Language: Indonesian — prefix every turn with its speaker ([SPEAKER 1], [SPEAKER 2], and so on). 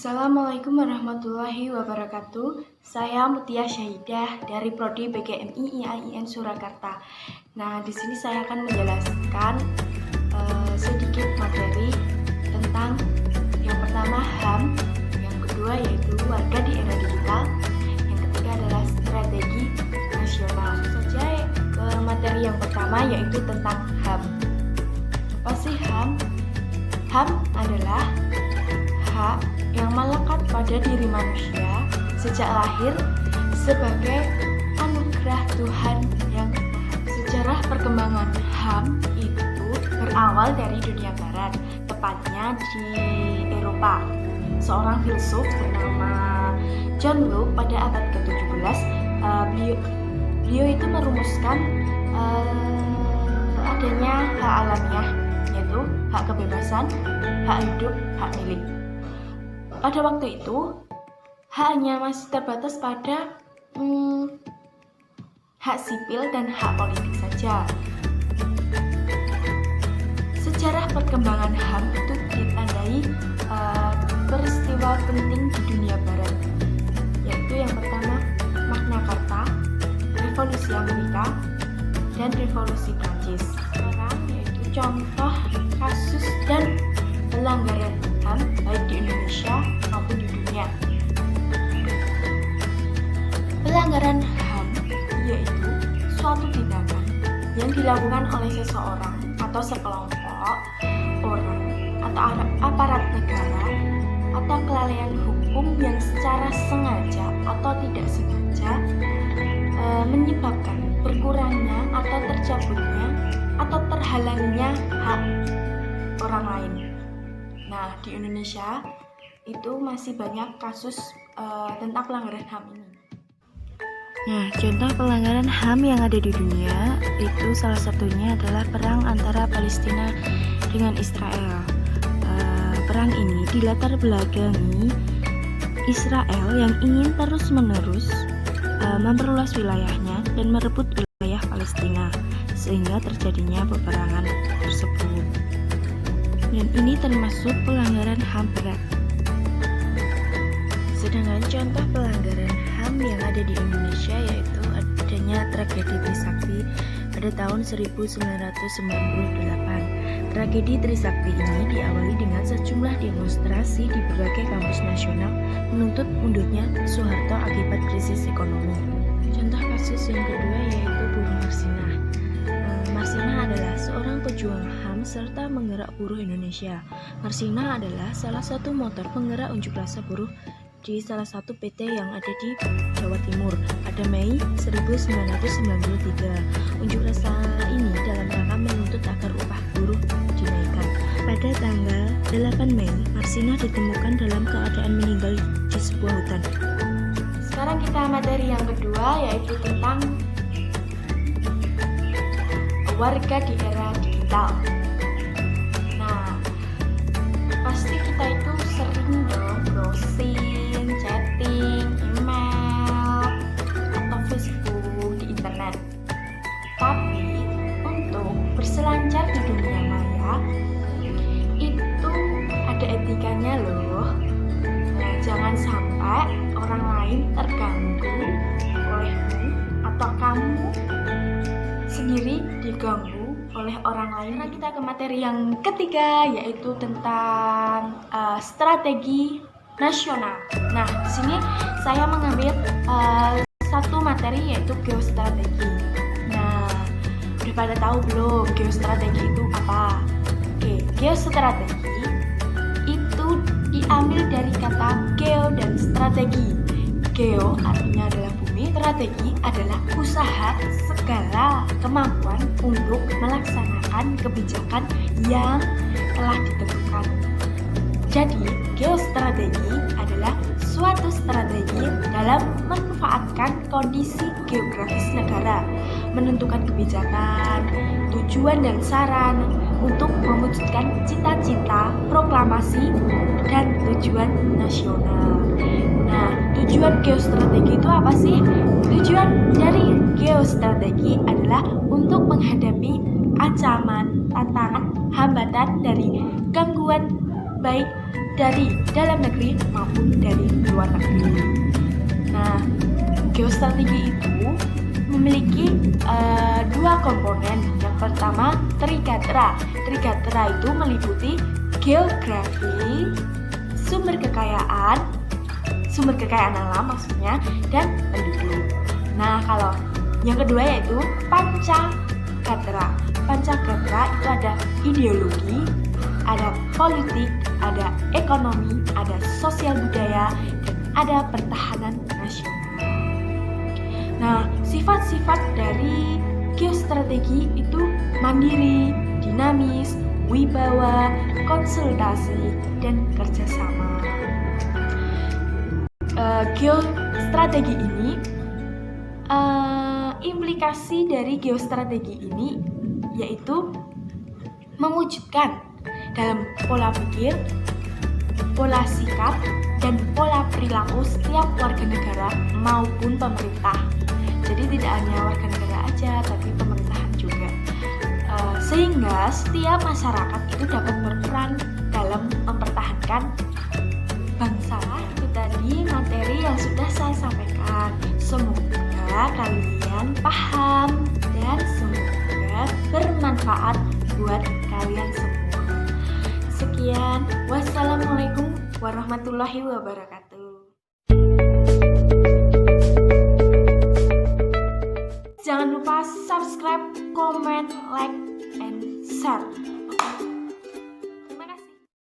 [SPEAKER 1] Assalamualaikum warahmatullahi wabarakatuh. Saya Mutia Syahidah dari Prodi PGMI IAIN Surakarta. Nah, di sini saya akan menjelaskan sedikit materi tentang yang pertama HAM, yang kedua yaitu warga di era digital, yang ketiga adalah strategi nasional. Langsung saja ke materi yang pertama yaitu tentang HAM. Apa sih HAM? HAM adalah hak yang melekat pada diri manusia sejak lahir sebagai anugerah Tuhan yang sejarah perkembangan HAM itu berawal dari dunia barat, tepatnya di Eropa. Seorang filsuf bernama John Locke pada abad ke-17, beliau itu merumuskan adanya hak alamiah, yaitu hak kebebasan, hak hidup, hak milik. Pada waktu itu, hanya masih terbatas pada hak sipil dan hak politik saja. Sejarah perkembangan HAM itu ditandai peristiwa penting di dunia barat, yaitu yang pertama Magna Carta, Revolusi Amerika, dan Revolusi Prancis. Sekarang yaitu contoh kasus dan pelanggaran HAM baik di Indonesia maupun di dunia. Pelanggaran HAM yaitu suatu tindakan yang dilakukan oleh seseorang atau sekelompok orang atau aparat negara atau kelalaian hukum yang secara sengaja atau tidak sengaja menyebabkan berkurangnya atau tercabutnya atau terhalangnya hak orang lain. Nah, di Indonesia itu masih banyak kasus tentang pelanggaran HAM ini.
[SPEAKER 2] Nah, contoh pelanggaran HAM yang ada di dunia itu salah satunya adalah perang antara Palestina dengan Israel. Perang ini dilatar belakangi Israel yang ingin terus-menerus memperluas wilayahnya dan merebut wilayah Palestina, sehingga terjadinya peperangan tersebut. Dan ini termasuk pelanggaran HAM berat. Sedangkan contoh pelanggaran HAM yang ada di Indonesia yaitu adanya tragedi Trisakti pada tahun 1998. Tragedi Trisakti ini diawali dengan sejumlah demonstrasi di berbagai kampus nasional menuntut mundurnya Soeharto akibat krisis ekonomi. Contoh kasus yang kedua yaitu Bu Marsinah. Marsinah adalah seorang pejuang HAM serta menggerak buruh Indonesia. Marsinah adalah salah satu motor penggerak unjuk rasa buruh di salah satu PT yang ada di Jawa Timur pada Mei 1993. Unjuk rasa ini dalam rangka menuntut agar upah buruh dinaikkan. Pada tanggal 8 Mei, Marsinah ditemukan dalam keadaan meninggal di sebuah hutan.
[SPEAKER 1] Sekarang kita materi yang kedua yaitu tentang warga di era digital. Nah, pasti kita itu sering dong browsing, chatting, email, atau Facebook di internet. Tapi untuk berselancar di dunia maya itu ada etikanya loh. Nah, jangan sampai orang lain terganggu olehmu atau kamu sendiri diganggu oleh orang lain. Nah, kita ke materi yang ketiga yaitu tentang strategi nasional. Nah, di sini saya mengambil satu materi yaitu geostrategi. Nah, udah pada tahu belum geostrategi itu apa? Oke, geostrategi itu diambil dari kata geo dan strategi. Geo artinya adalah bumi, strategi adalah usaha segala kemampuan untuk melaksanakan kebijakan yang telah ditentukan. Jadi, geostrategi adalah suatu strategi dalam memanfaatkan kondisi geografis negara, menentukan kebijakan, tujuan dan saran untuk mewujudkan cita-cita, proklamasi, dan tujuan nasional. Nah, tujuan geostrategi itu apa sih? Tujuan dari geostrategi adalah untuk menghadapi ancaman, tantangan, hambatan dari gangguan baik dari dalam negeri maupun dari luar negeri. Nah, geostrategi itu memiliki dua komponen. Yang pertama, Trigatera. Trigatera itu meliputi geografi, sumber kekayaan alam maksudnya, dan penduduk. Nah, kalau yang kedua yaitu Pancagatera. Pancagatera itu ada ideologi, ada politik, ada ekonomi, ada sosial budaya, dan ada pertahanan nasional. Nah, sifat-sifat dari geostrategi itu mandiri, dinamis, wibawa, konsultasi, dan kerjasama. Geostrategi ini, implikasi dari geostrategi ini yaitu mewujudkan dalam pola pikir, pola sikap, dan pola perilaku setiap warga negara maupun pemerintah. Jadi tidak hanya warga negara aja, tapi pemerintahan juga. Sehingga setiap masyarakat itu dapat berperan dalam mempertahankan bangsa. Itu tadi materi yang sudah saya sampaikan. Semoga kalian paham dan semoga bermanfaat buat kalian semua. Sekian, wassalamualaikum warahmatullahi wabarakatuh. Jangan lupa subscribe, comment, like, and share.